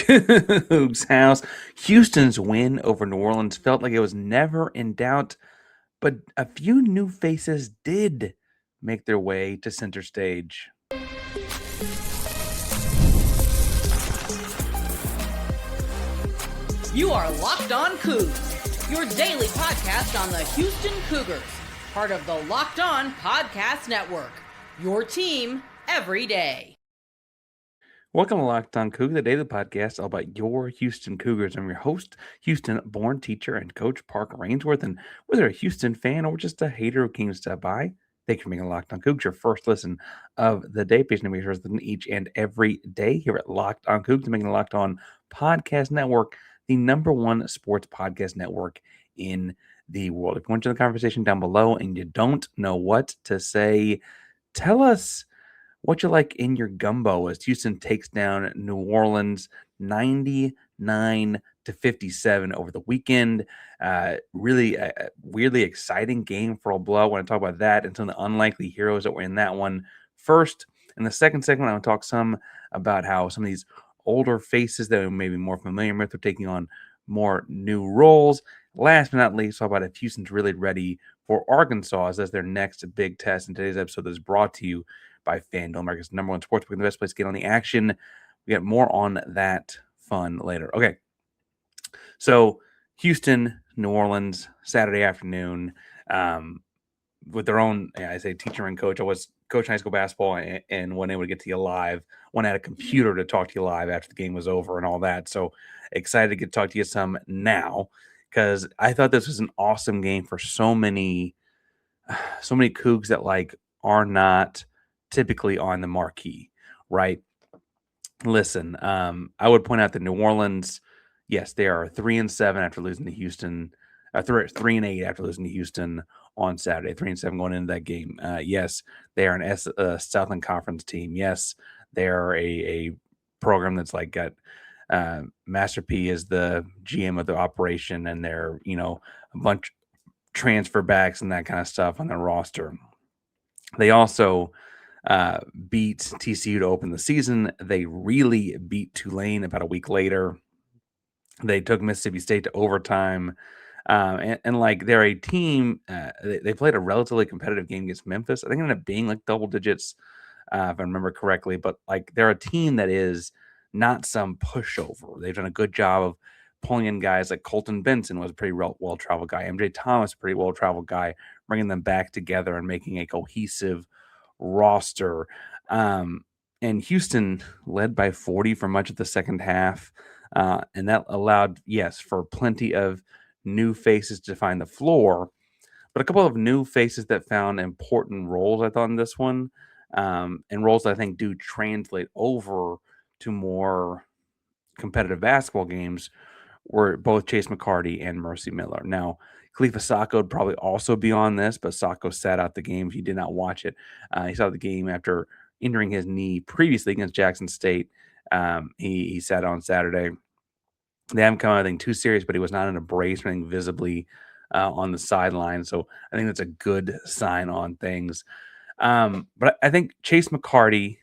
Coogs house. Houston's win over New Orleans felt like it was never in doubt, but a few new faces did make their way to center stage. You are Locked On Cougs, your daily podcast on the Houston Cougars, part of the Locked On Podcast Network, your team every day. Welcome to Locked On Cougars, the daily podcast all about your Houston Cougars. I'm your host, Houston-born teacher and coach Parker Ainsworth, and whether a Houston fan or just a hater who came to stop by, thank you for making Locked On Cougs your first listen of the day. Patient to be first listen each and every day here at Locked On Cougs, making the Locked On Podcast Network the number one sports podcast network in the world. If you want to join the conversation down below and you don't know what to say, tell us what you like in your gumbo as Houston takes down New Orleans 99-57 over the weekend. Really a weirdly exciting game for a blow. I want to talk about that and some of the unlikely heroes that were in that one first. In the second segment, I want to talk some about how some of these older faces that we may be more familiar with are taking on more new roles. Last but not least, talk about if Houston's really ready for Arkansas as their next big test. And today's episode is brought to you by FanDuel, America's number one sportsbook, and the best place to get on the action. We get more on that fun later. Okay, so Houston, New Orleans, Saturday afternoon, with their own, I say teacher and coach. I was coaching high school basketball and wasn't able to get to you live. One had a computer to talk to you live after the game was over and all that. So excited to get to talk to you some now because I thought this was an awesome game for so many Cougs that like are not typically on the marquee, right? Listen, I would point out that New Orleans, yes, they are 3-7 after losing to Houston, 3-8 after losing to Houston on Saturday, 3-7 going into that game. Yes, they are an Southland Conference team. Yes, they are a program that's like got Master P is the GM of the operation, and they're a bunch transfer backs and that kind of stuff on their roster. They also beat TCU to open the season. They really beat Tulane about a week later. They took Mississippi State to overtime. And like they're a team, they played a relatively competitive game against Memphis. I think it ended up being like double digits, if I remember correctly. But like they're a team that is not some pushover. They've done a good job of pulling in guys like Colton Benson was a pretty well-traveled guy. MJ Thomas, a pretty well-traveled guy, bringing them back together and making a cohesive roster. And Houston led by 40 for much of the second half. And that allowed, yes, for plenty of new faces to find the floor, but a couple of new faces that found important roles, I thought, in this one, and roles that I think do translate over to more competitive basketball games were both Chase McCarty and Mercy Miller. Now, Khalifa Sacco would probably also be on this, but Sacco sat out the game. If you did not watch it, he saw the game after injuring his knee previously against Jackson State. He sat on Saturday. They haven't come out, I think, too serious, but he was not in a brace or anything visibly on the sideline. So I think that's a good sign on things. But I think Chase McCarty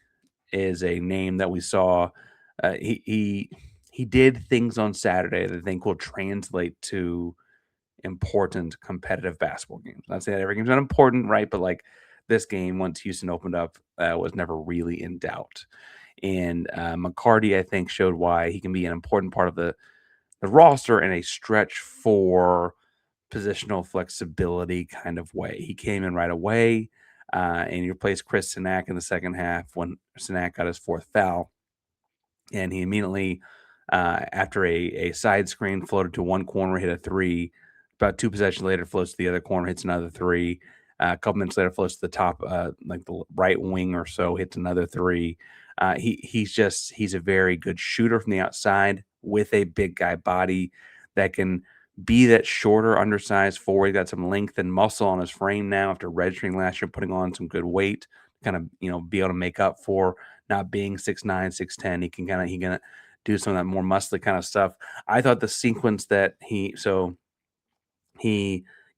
is a name that we saw. He did things on Saturday that I think will translate to important competitive basketball games. Not saying that every game's not important, right? But like this game, once Houston opened up, was never really in doubt. And McCarty, I think, showed why he can be an important part of the roster in a stretch for positional flexibility kind of way. He came in right away and he replaced Chris Sinak in the second half when Sinak got his fourth foul. And he immediately, after a side screen, floated to one corner, hit a three. About two possessions later, floats to the other corner, hits another three. A couple minutes later, floats to the top, like the right wing or so, hits another three. He's a very good shooter from the outside with a big guy body that can be that shorter, undersized forward. He got some length and muscle on his frame now after registering last year, putting on some good weight, kind of be able to make up for not being 6'9", 6'10". He can do some of that more muscly kind of stuff. I thought the sequence that he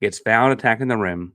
gets fouled attacking the rim,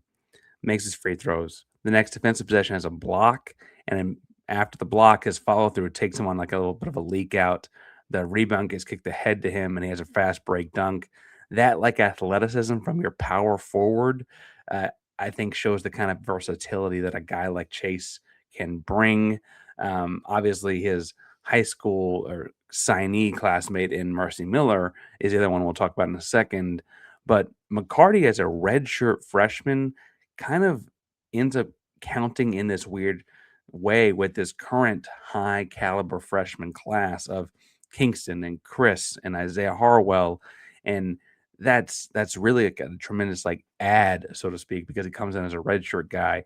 makes his free throws. The next defensive possession has a block, and then after the block, his follow through takes him on like a little bit of a leak out the rebound gets kicked ahead to him and he has a fast break dunk. That like athleticism from your power forward, uh, I think shows the kind of versatility that a guy like Chase can bring. Obviously, his high school or signee classmate in Mercy Miller is the other one we'll talk about in a second. But McCarty, as a redshirt freshman, kind of ends up counting in this weird way with this current high caliber freshman class of Kingston and Chris and Isaiah Harwell. And that's really a tremendous like add, so to speak, because he comes in as a redshirt guy.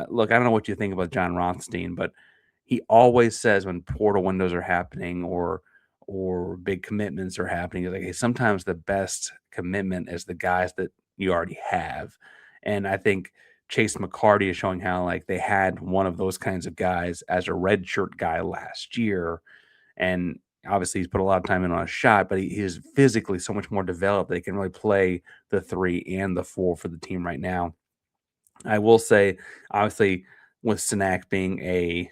Look, I don't know what you think about John Rothstein, but he always says when portal windows are happening or big commitments are happening, he's like, hey, sometimes the best commitment is the guys that you already have. And I think Chase McCarty is showing how like they had one of those kinds of guys as a redshirt guy last year, and obviously he's put a lot of time in on a shot, but he is physically so much more developed that he can really play the 3 and the 4 for the team right now. I will say, obviously, with Sinak being a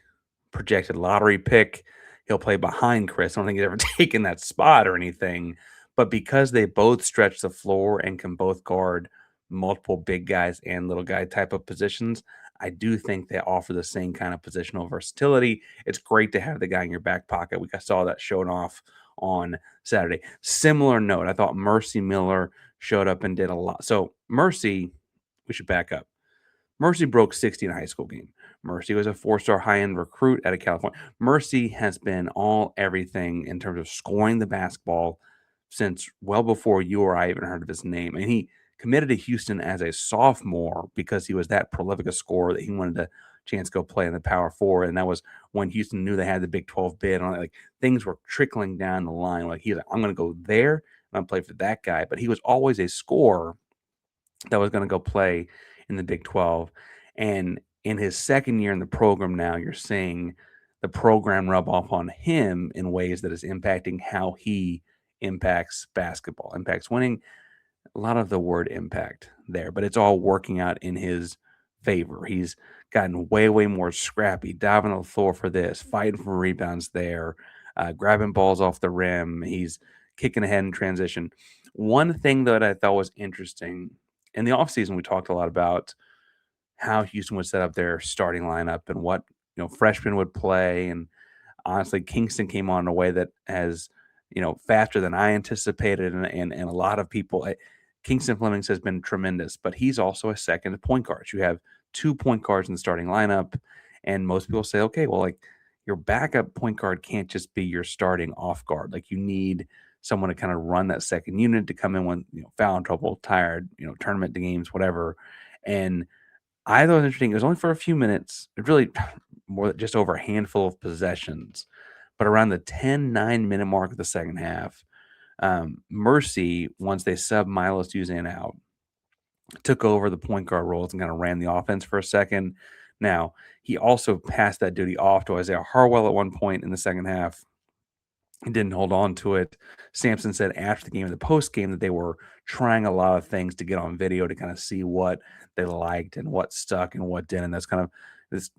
projected lottery pick, he'll play behind Chris. I don't think he's ever taken that spot or anything, but because they both stretch the floor and can both guard multiple big guys and little guy type of positions, I do think they offer the same kind of positional versatility. It's great to have the guy in your back pocket. We saw that shown off on Saturday. Similar note, I thought Mercy Miller showed up and did a lot. So Mercy, we should back up. Mercy broke 60 in a high school game. Mercy was a 4-star high-end recruit out of California. Mercy has been all everything in terms of scoring the basketball since well before you or I even heard of his name. And he committed to Houston as a sophomore because he was that prolific a scorer that he wanted a chance to go play in the Power Four. And that was when Houston knew they had the Big 12 bid on it. Like things were trickling down the line. Like he's like, I'm going to go there. I'm going to play for that guy. But he was always a scorer that was going to go play in the Big 12. And in his second year in the program now, you're seeing the program rub off on him in ways that is impacting how he impacts basketball, impacts winning. A lot of the word impact there, but it's all working out in his favor. He's gotten way, way more scrappy, diving on the floor for this, fighting for rebounds there, grabbing balls off the rim. He's kicking ahead in transition. One thing that I thought was interesting in the offseason, we talked a lot about how Houston would set up their starting lineup and what freshmen would play. And honestly, Kingston came on in a way that has faster than I anticipated, and a lot of people. Kingston Flemings has been tremendous, but he's also a second point guard. You have 2 point guards in the starting lineup, and most people say, okay, well, like your backup point guard can't just be your starting off guard. Like you need someone to kind of run that second unit to come in when foul in trouble, tired, tournament games, whatever. And I thought it was interesting. It was only for a few minutes. It really more just over a handful of possessions, but around the 10-9 minute mark of the second half, Mercy, once they sub Milos Uzan out, took over the point guard roles and kind of ran the offense for a second. Now, he also passed that duty off to Isaiah Harwell at one point in the second half. He didn't hold on to it. Sampson said after the game, the post game, that they were trying a lot of things to get on video to kind of see what they liked and what stuck and what didn't. That's kind of this,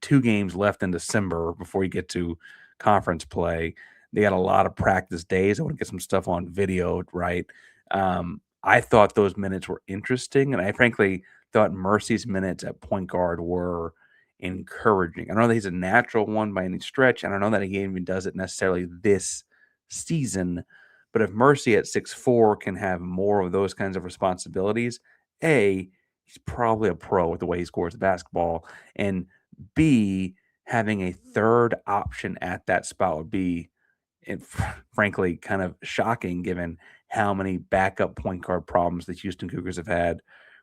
2 games left in December before you get to conference play. They got a lot of practice days. I want to get some stuff on video, right? I thought those minutes were interesting, and I frankly thought Mercy's minutes at point guard were encouraging. I don't know that he's a natural one by any stretch. I don't know that he even does it necessarily this season. But if Mercy at 6'4" can have more of those kinds of responsibilities, A, he's probably a pro with the way he scores the basketball. And B, having a third option at that spot would be, frankly, kind of shocking given how many backup point guard problems the Houston Cougars have had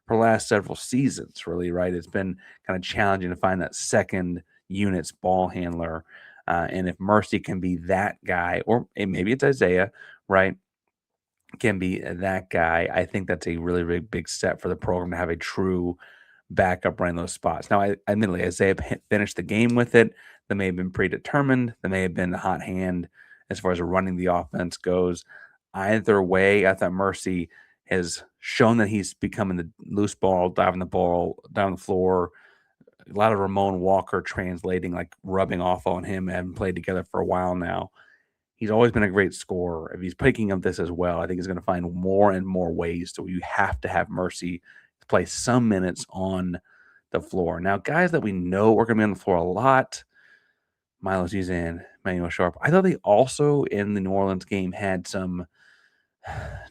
for the last several seasons, really, right? It's been kind of challenging to find that second unit's ball handler. And if Mercy can be that guy, or maybe it's Isaiah, right, can be that guy, I think that's a really, really big step for the program to have a true backup running those spots. Now, admittedly, Isaiah finished the game with it. That may have been predetermined. That may have been the hot hand as far as running the offense goes. Either way, I thought Mercy has shown that he's becoming the loose ball, diving the ball down the floor. A lot of Ramon Walker translating, like rubbing off on him. Haven't played together for a while now. He's always been a great scorer. If he's picking up this as well, I think he's going to find more and more ways so you have to have Mercy to play some minutes on the floor. Now, guys that we know are going to be on the floor a lot, Milos Uzan, Emanuel Sharp. I thought they also in the New Orleans game had some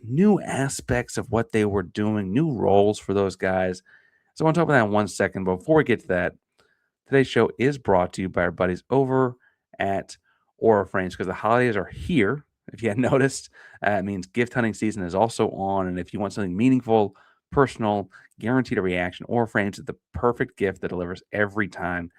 new aspects of what they were doing, new roles for those guys. So I want to talk about that in 1 second. But before we get to that, today's show is brought to you by our buddies over at Aura Frames because the holidays are here. If you hadn't noticed, it means gift hunting season is also on. And if you want something meaningful, personal, guaranteed a reaction, Aura Frames is the perfect gift that delivers every time.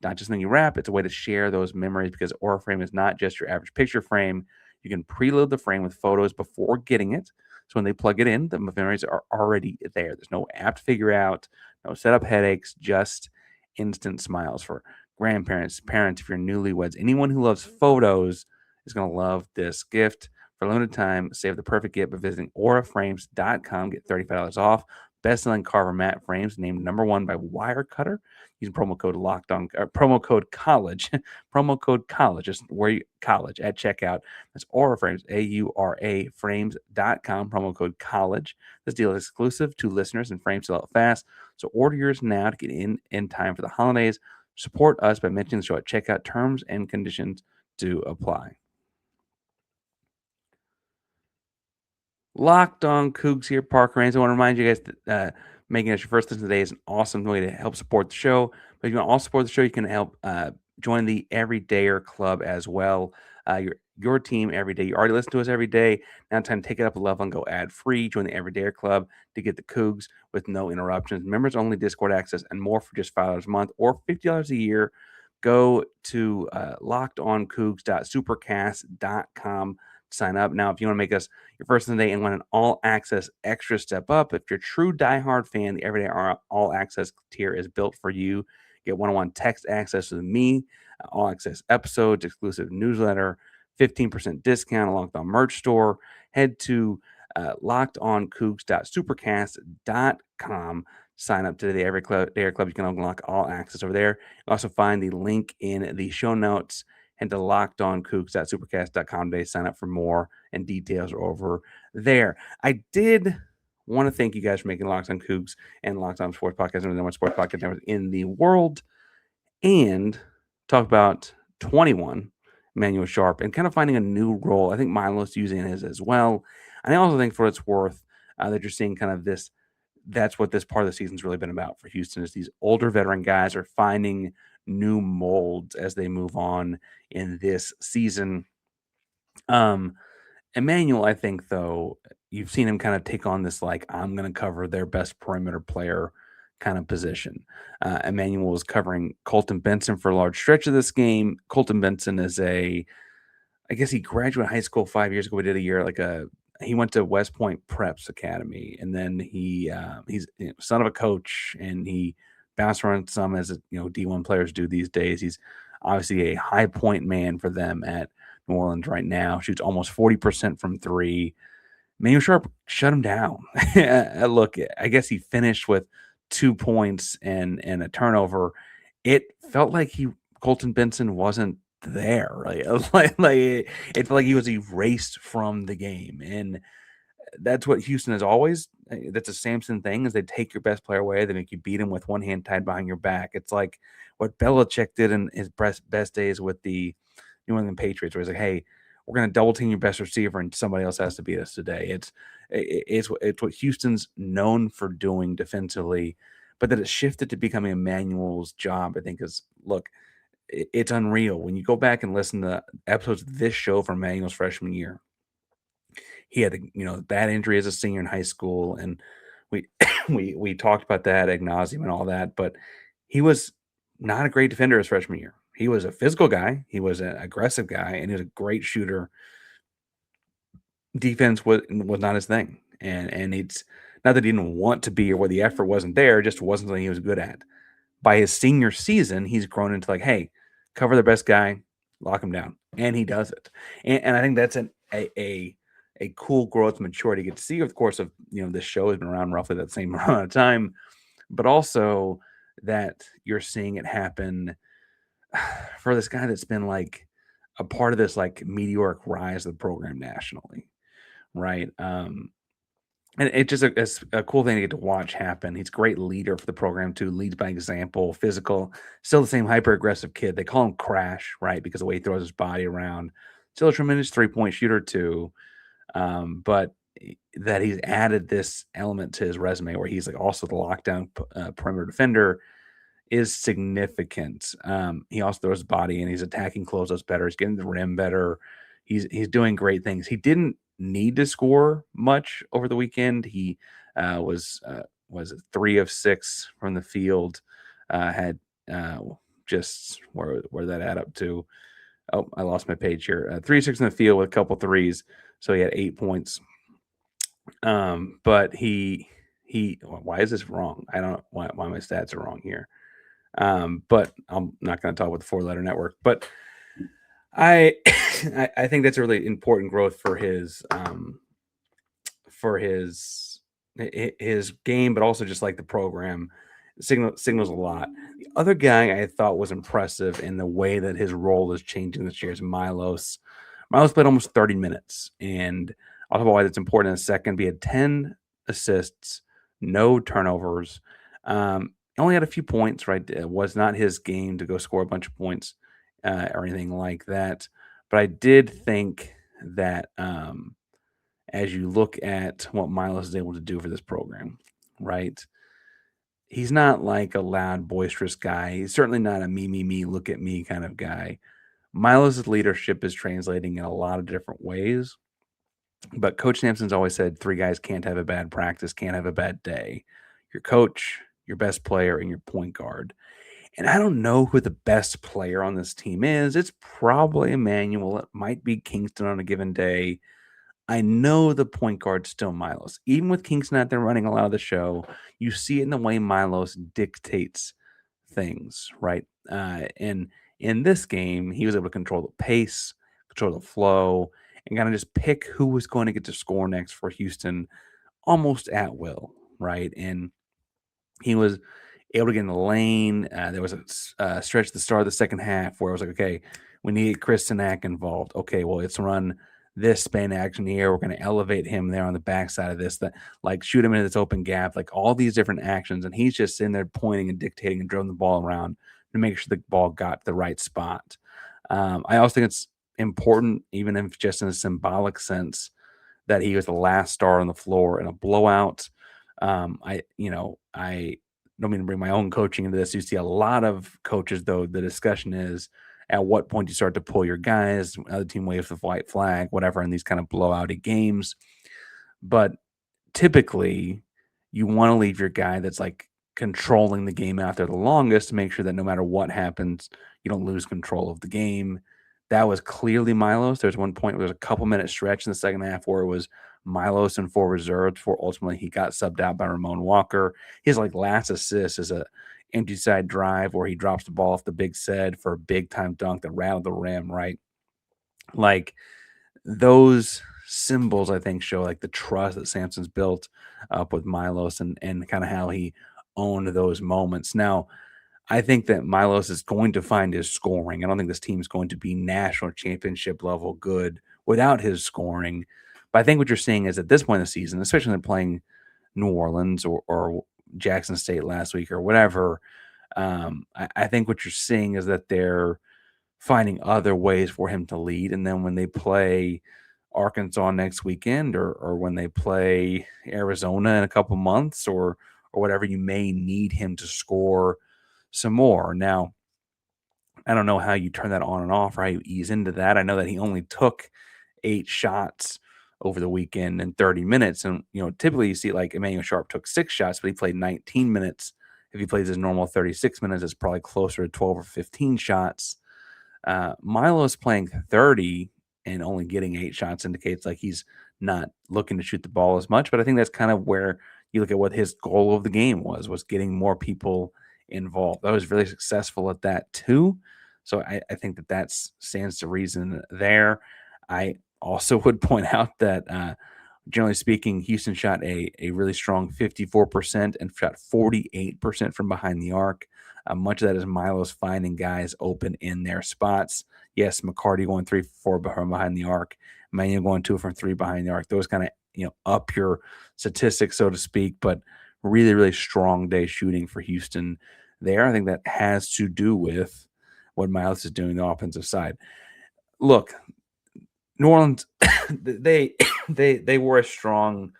Not just something you wrap, it's a way to share those memories because Aura Frame is not just your average picture frame. You can preload the frame with photos before getting it. So when they plug it in, the memories are already there. There's no app to figure out, no setup headaches, just instant smiles for grandparents, parents, if you're newlyweds. Anyone who loves photos is going to love this gift. For a limited time, save the perfect gift by visiting auraframes.com. Get $35 off. Best-selling carver matte frames named #1 by Wirecutter. Using promo code locked on, promo code college, promo code college, just where you college at checkout. That's Aura Frames, AURA frames.com, promo code college. This deal is exclusive to listeners and frames sell out fast. So order yours now to get in time for the holidays. Support us by mentioning the show at checkout. Terms and conditions do apply. Locked on Coogs here, Parker Ainsworth. I want to remind you guys that making us your first listen today is an awesome way to help support the show. But if you want to also support the show, you can help join the Everydayer Club as well. Your team every day. You already listen to us every day. Now it's time to take it up a level and go ad free. Join the Everydayer Club to get the Coogs with no interruptions, members only Discord access, and more for just $5 a month or $50 a year. Go to lockedOnCoogs.supercast.com. Sign up now if you want to make us your first of the day and want an all access extra step up. If you're a true diehard fan, the Everyday All Access tier is built for you. Get one-on-one text access with me, all access episodes, exclusive newsletter, 15% discount, a Locked On merch store. Head to lockedoncoogs.supercast.com. Sign up to the Everyday Club. You can unlock all access over there. You also find the link in the show notes. Head to lockedoncoogs.supercast.com today. Sign up for more, and details are over there. I did want to thank you guys for making Locked On Coogs and Locked On Sports Podcast, and the sports podcast network in the world, and talk about 21, Emanuel Sharp, and kind of finding a new role. I think Milos Uzan is as well. And I also think, for what it's worth, that you're seeing kind of this. That's what this part of the season's really been about for Houston, is these older veteran guys are finding new molds as they move on in this season. Emanuel, I think, though, you've seen him kind of take on this, like, I'm going to cover their best perimeter player kind of position. Emanuel was covering Colton Benson for a large stretch of this game. Colton Benson is I guess he graduated high school 5 years ago. We did a year, he went to West Point Preps Academy, and then he's son of a coach, and he bounced around some as D1 players do these days. He's obviously a high point man for them at New Orleans right now. Shoots almost 40% from three. Emanuel Sharp shut him down. Look, I guess he finished with 2 points and a turnover. It felt like Colton Benson wasn't there. It felt like he was erased from the game, and that's what Houston is always. That's a Sampson thing, is they take your best player away, they make you beat him with one hand tied behind your back. It's like what Belichick did in his best days with the New England Patriots, where he's like, hey, we're going to double team your best receiver and somebody else has to beat us today. It's what Houston's known for doing defensively, but that it shifted to becoming Emmanuel's job, I think, is, look, it's unreal. When you go back and listen to episodes of this show from Emmanuel's freshman year, he had bad injury as a senior in high school, and we we talked about that ad nauseum and all that, but he was not a great defender his freshman year. He was a physical guy, he was an aggressive guy, and he was a great shooter. Defense was not his thing, and it's not that he didn't want to be or where the effort wasn't there, just wasn't something he was good at. By his senior season, he's grown into like, hey, cover the best guy, lock him down, and he does it. And I think that's a cool growth maturity you get to see. Of course, this show has been around roughly that same amount of time, but also that you're seeing it happen for this guy that's been like a part of this like meteoric rise of the program nationally, right? And it's a cool thing to get to watch happen. He's a great leader for the program too, leads by example, physical, still the same hyper aggressive kid. They call him Crash, right? Because of the way he throws his body around. Still a tremendous 3-point shooter too. But that he's added this element to his resume where he's like also the lockdown perimeter defender is significant. He also throws his body and he's attacking closeouts better. He's getting the rim better. He's doing great things. He didn't need to score much over the weekend. He was 3 of 6 from the field. Had just where that add up to? Oh, I lost my page here. 3 of 6 in the field with a couple threes, so he had 8 points. But he why is this wrong? I don't know why my stats are wrong here. But I'm not going to talk about the 4-letter network. But I I think that's a really important growth for his game, but also just like the program signals a lot. The other guy I thought was impressive in the way that his role is changing this year is Milos. Milos played almost 30 minutes, and I'll talk about why that's important in a second. He had 10 assists, no turnovers. Only had a few points, right? It was not his game to go score a bunch of points or anything like that. But I did think that as you look at what Milos is able to do for this program, right? He's not like a loud, boisterous guy. He's certainly not a me, look at me kind of guy. Milos' leadership is translating in a lot of different ways. But Coach Sampson's always said 3 guys can't have a bad practice, can't have a bad day. Your coach, your best player, and your point guard. And I don't know who the best player on this team is. It's probably Emanuel. It might be Kingston on a given day. I know the point guard's still Milos. Even with Kingston out there running a lot of the show, you see it in the way Milos dictates things, right? And in this game, he was able to control the pace, control the flow, and kind of just pick who was going to get to score next for Houston almost at will, right? And he was able to get in the lane. There was a stretch at the start of the second half where it was like, okay, we need Chris Sinak involved. Okay, well, let's run this span action here. We're going to elevate him there on the backside of this, that like shoot him into this open gap, like all these different actions. And he's just sitting there pointing and dictating and drilling the ball around to make sure the ball got to the right spot. I also think it's important, even if just in a symbolic sense, that he was the last star on the floor in a blowout. I don't mean to bring my own coaching into this. You see a lot of coaches, though, the discussion is at what point you start to pull your guys, other team waves the white flag, whatever, in these kind of blowouty games. But typically, you want to leave your guy that's like controlling the game out there the longest to make sure that no matter what happens, you don't lose control of the game. That was clearly Milos. There's one point where there's a couple minute stretch in the second half where it was Milos and 4 reserves before ultimately he got subbed out by Ramon Walker. His like last assist is a empty side drive where he drops the ball off the big set for a big time dunk that rattled the rim, right? Like those symbols, I think, show like the trust that Sampson's built up with Milos and kind of how he owned those moments. Now, I think that Milos is going to find his scoring. I don't think this team is going to be national championship level good without his scoring. But I think what you're seeing is at this point in the season, especially when they're playing New Orleans or Jackson State last week or whatever, I think what you're seeing is that they're finding other ways for him to lead. And then when they play Arkansas next weekend or when they play Arizona in a couple months or whatever, you may need him to score some more. Now, I don't know how you turn that on and off or how you ease into that. I know that he only took 8 shots over the weekend in 30 minutes. And, typically you see like Emanuel Sharp took 6 shots, but he played 19 minutes. If he plays his normal 36 minutes, it's probably closer to 12 or 15 shots. Milo's playing 30 and only getting 8 shots indicates like he's not looking to shoot the ball as much. But I think that's kind of where you look at what his goal of the game was getting more people involved. I was really successful at that too. So I think that stands to reason there. I also would point out that generally speaking, Houston shot a really strong 54% and shot 48% from behind the arc. Much of that is Milos finding guys open in their spots. Yes, McCarty going 3 for 4 behind the arc, Emanuel going 2 from 3 behind the arc. Those kind of up your statistics, so to speak. But really, really strong day shooting for Houston there. I think that has to do with what Milos is doing the offensive side. Look, New Orleans, they they were a stronger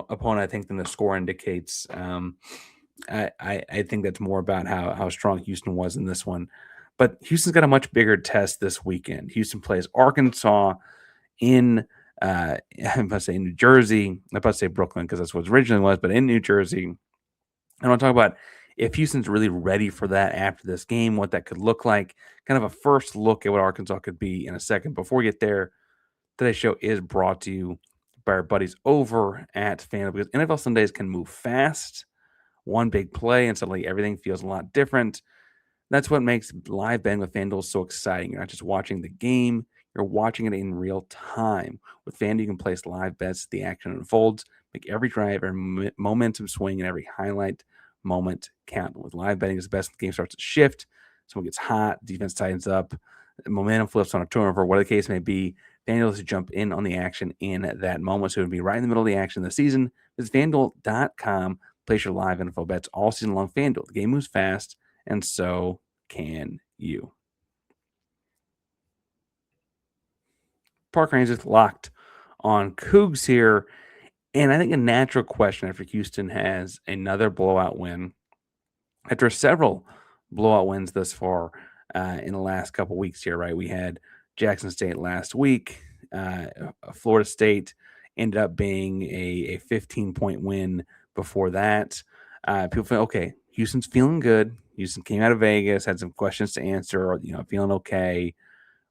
opponent, I think, than the score indicates. I think that's more about how strong Houston was in this one. But Houston's got a much bigger test this weekend. Houston plays Arkansas in I'm about to say New Jersey. I'm about to say Brooklyn because that's what it originally was, but in New Jersey. I want to talk about if Houston's really ready for that after this game, what that could look like. Kind of a first look at what Arkansas could be in a second. Before we get there, today's show is brought to you by our buddies over at FanDuel because NFL Sundays can move fast. One big play, and suddenly everything feels a lot different. That's what makes live betting with FanDuel so exciting. You're not just watching the game, you're watching it in real time. With FanDuel, you can place live bets as the action unfolds, make every drive, every momentum swing, and every highlight moment count. With live betting, it's the best when the game starts to shift. Someone gets hot, defense tightens up, momentum flips on a turnover, whatever the case may be. FanDuel is to jump in on the action in that moment. So it would be right in the middle of the action of the season. Visit FanDuel.com. Place your live NFL bets all season long. FanDuel. The game moves fast, and so can you. Parker Ainsworth locked on Coogs here. And I think a natural question after Houston has another blowout win, after several blowout wins thus far in the last couple weeks here, right? We had Jackson State last week. Florida State ended up being a 15-point win before that. People feel, okay, Houston's feeling good. Houston came out of Vegas, had some questions to answer, feeling okay,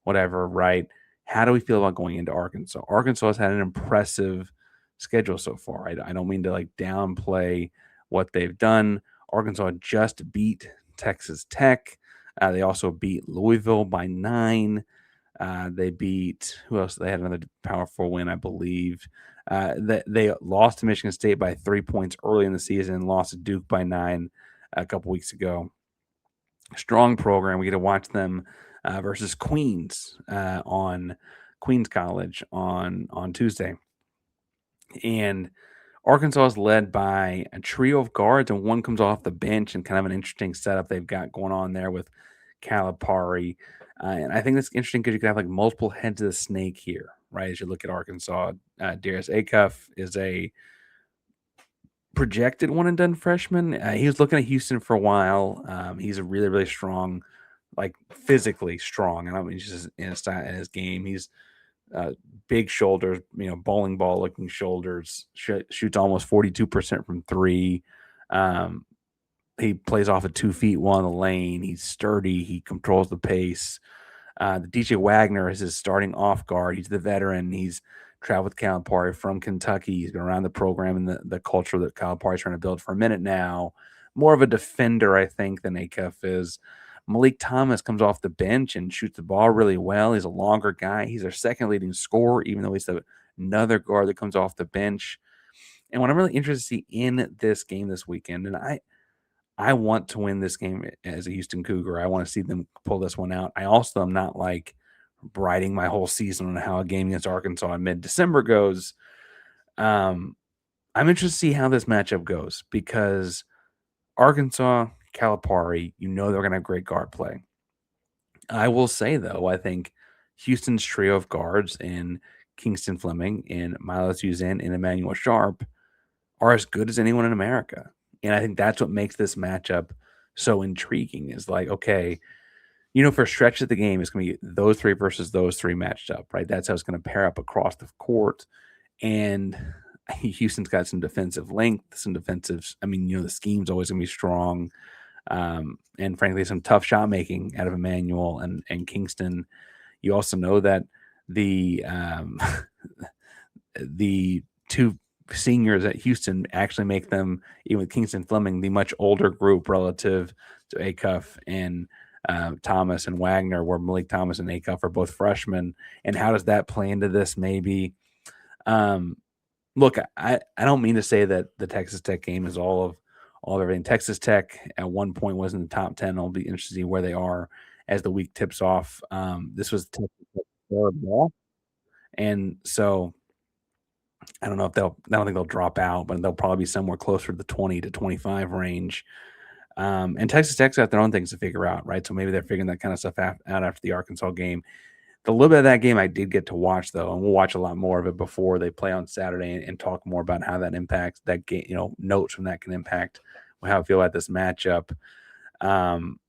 whatever, right? How do we feel about going into Arkansas? Arkansas has had an impressive schedule so far. I don't mean to downplay what they've done. Arkansas just beat Texas Tech. They also beat Louisville by 9. They beat who else? They had another Power 4 win, I believe. They lost to Michigan State by 3 points early in the season and lost to Duke by 9 a couple weeks ago. Strong program. We get to watch them versus Queens on Queens College on Tuesday. And Arkansas is led by a trio of guards, and one comes off the bench, and kind of an interesting setup they've got going on there with Calipari. And I think that's interesting because you could have multiple heads of the snake here, right? As you look at Arkansas, Darius Acuff is a projected one and done freshman. He was looking at Houston for a while. He's a really, really strong, physically strong. And I mean, just in his game, he's big shoulders, bowling ball looking shoulders, shoots almost 42% from 3. He plays off of 2 feet, one in the lane. He's sturdy. He controls the pace. The DJ Wagner is his starting off guard. He's the veteran. He's traveled with Calipari from Kentucky. He's been around the program and the culture that Calipari's trying to build for a minute now. More of a defender, I think, than Acuff is. Malik Thomas comes off the bench and shoots the ball really well. He's a longer guy. He's their second leading scorer, even though he's another guard that comes off the bench. And what I'm really interested to see in this game this weekend, and I want to win this game as a Houston Cougar. I want to see them pull this one out. I also am not writing my whole season on how a game against Arkansas in mid-December goes. I'm interested to see how this matchup goes because Arkansas, Calipari, they're going to have great guard play. I will say, though, I think Houston's trio of guards in Kingston Fleming and Milos Uzan and Emanuel Sharp are as good as anyone in America. And I think that's what makes this matchup so intriguing is okay, for a stretch of the game, it's going to be those 3 versus those 3 matched up, right? That's how it's going to pair up across the court. And Houston's got some defensive length, some defensive. The scheme's always going to be strong. And frankly, some tough shot making out of Emanuel and Kingston. You also know that the 2 seniors at Houston actually make them, even with Kingston Fleming, the much older group relative to Acuff and Thomas and Wagner, where Malik Thomas and Acuff are both freshmen. And how does that play into this? Maybe. Look, I don't mean to say that the Texas Tech game is all of everything. Texas Tech at one point was in the top 10. I'll be interested to see where they are as the week tips off. This was Texas Tech's third ball, and so I don't think they'll drop out, but they'll probably be somewhere closer to the 20 to 25 range. And Texas Tech's got their own things to figure out, right? So maybe they're figuring that kind of stuff out after the Arkansas game. The little bit of that game I did get to watch, though, and we'll watch a lot more of it before they play on Saturday and talk more about how that impacts that game, notes from that can impact how I feel about this matchup. Um,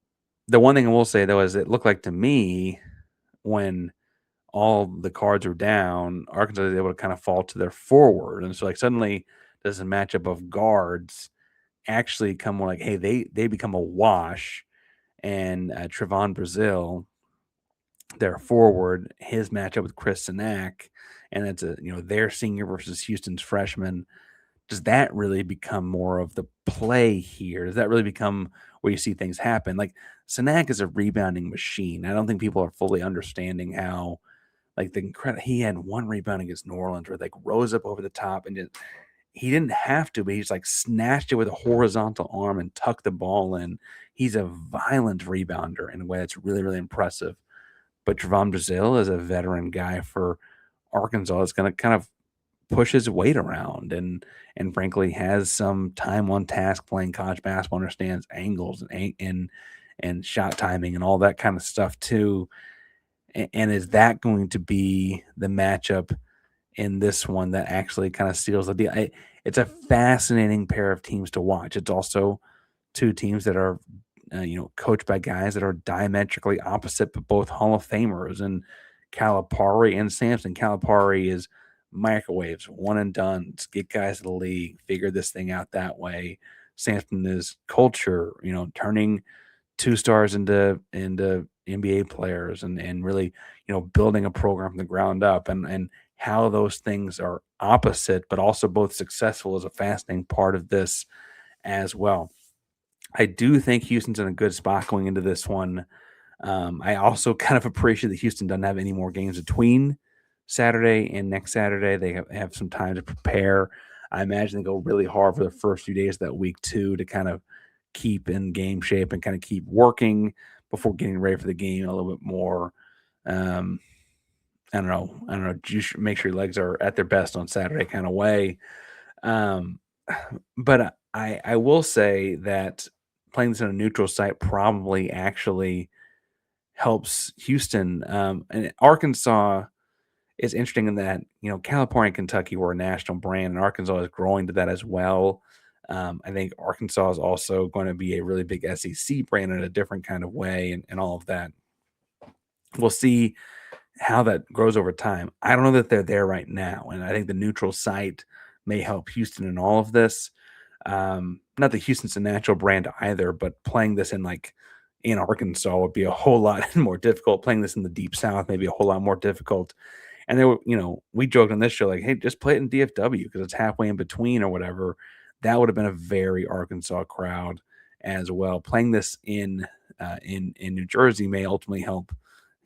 the one thing I will say, though, is it looked like to me when all the cards are down, Arkansas is able to kind of fall to their forward. And so, like, suddenly there's a matchup of guards actually come more like, hey, they become a wash. And Trevon Brazil, their forward, his matchup with Chris Sinak, and it's their senior versus Houston's freshman. Does that really become more of the play here? Does that really become where you see things happen? Like Sinak is a rebounding machine. I don't think people are fully understanding how like the incredible he had one rebound against New Orleans where like rose up over the top and just he didn't have to, but he's like snatched it with a horizontal arm and tucked the ball in. He's a violent rebounder in a way that's really, really impressive. But Trevon Brazil is a veteran guy for Arkansas. It's going to kind of push his weight around and frankly has some time on task playing college basketball, understands angles and shot timing and all that kind of stuff too. And is that going to be the matchup in this one that actually kind of seals the deal? It's a fascinating pair of teams to watch. It's also two teams that are coached by guys that are diametrically opposite, but both Hall of Famers, and Calipari and Sampson. Calipari is microwaves, one and done, get guys to the league, figure this thing out that way. Sampson is culture, turning two stars into NBA players and really, building a program from the ground up and how those things are opposite, but also both successful is a fascinating part of this as well. I do think Houston's in a good spot going into this one. I also kind of appreciate that Houston doesn't have any more games between Saturday and next Saturday. They have some time to prepare. I imagine they go really hard for the first few days of that week too to kind of keep in game shape and kind of keep working before getting ready for the game a little bit more. I don't know. Just make sure your legs are at their best on Saturday kind of way. But I will say that playing this on a neutral site probably actually helps Houston. And Arkansas is interesting in that, Calipari and Kentucky were a national brand, and Arkansas is growing to that as well. I think Arkansas is also going to be a really big SEC brand in a different kind of way and all of that. We'll see how that grows over time. I don't know that they're there right now, and I think the neutral site may help Houston in all of this. Not that Houston's a natural brand either, but playing this in Arkansas would be a whole lot more difficult. Playing this in the deep South may be a whole lot more difficult. And they were, we joked on this show like, hey, just play it in DFW because it's halfway in between or whatever. That would have been a very Arkansas crowd as well. Playing this in New Jersey may ultimately help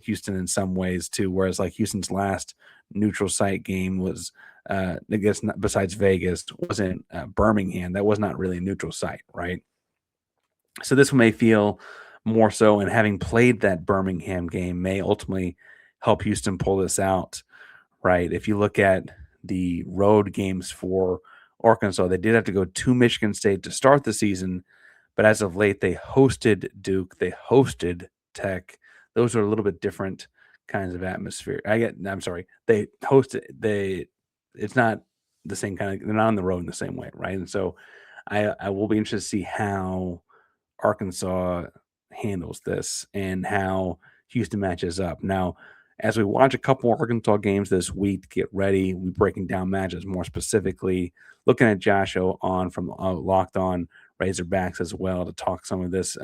Houston in some ways too. Whereas like Houston's last neutral site game was, I guess besides Vegas, wasn't Birmingham. That was not really a neutral site, right? So this one may feel more so, and having played that Birmingham game may ultimately help Houston pull this out, right? If you look at the road games for Arkansas, they did have to go to Michigan State to start the season, but as of late, they hosted Duke, they hosted Tech. Those are a little bit different kinds of atmosphere. They hosted it's not the same kind of, they're not on the road in the same way, right? And so I will be interested to see how Arkansas handles this and how Houston matches up. Now, as we watch a couple Arkansas games this week, get ready. We're breaking down matches more specifically, looking at Josh on from Locked On Razorbacks as well to talk some of this.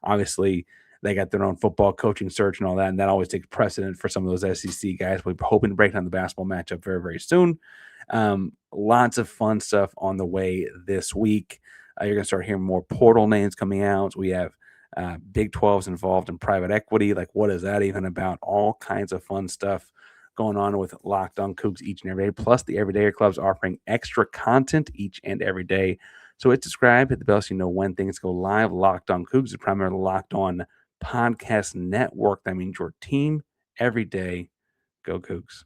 Obviously, they got their own football coaching search and all that, and that always takes precedent for some of those SEC guys. We're hoping to break down the basketball matchup very, very soon. Lots of fun stuff on the way this week. You're going to start hearing more portal names coming out. We have Big 12s involved in private equity. Like, what is that even about? All kinds of fun stuff going on with Locked On Coogs each and every day. Plus, the Everydayer Club's offering extra content each and every day. So hit subscribe, hit the bell so you know when things go live. Locked On Coogs is primarily Locked On Podcast Network. That means your team every day. Go Coogs.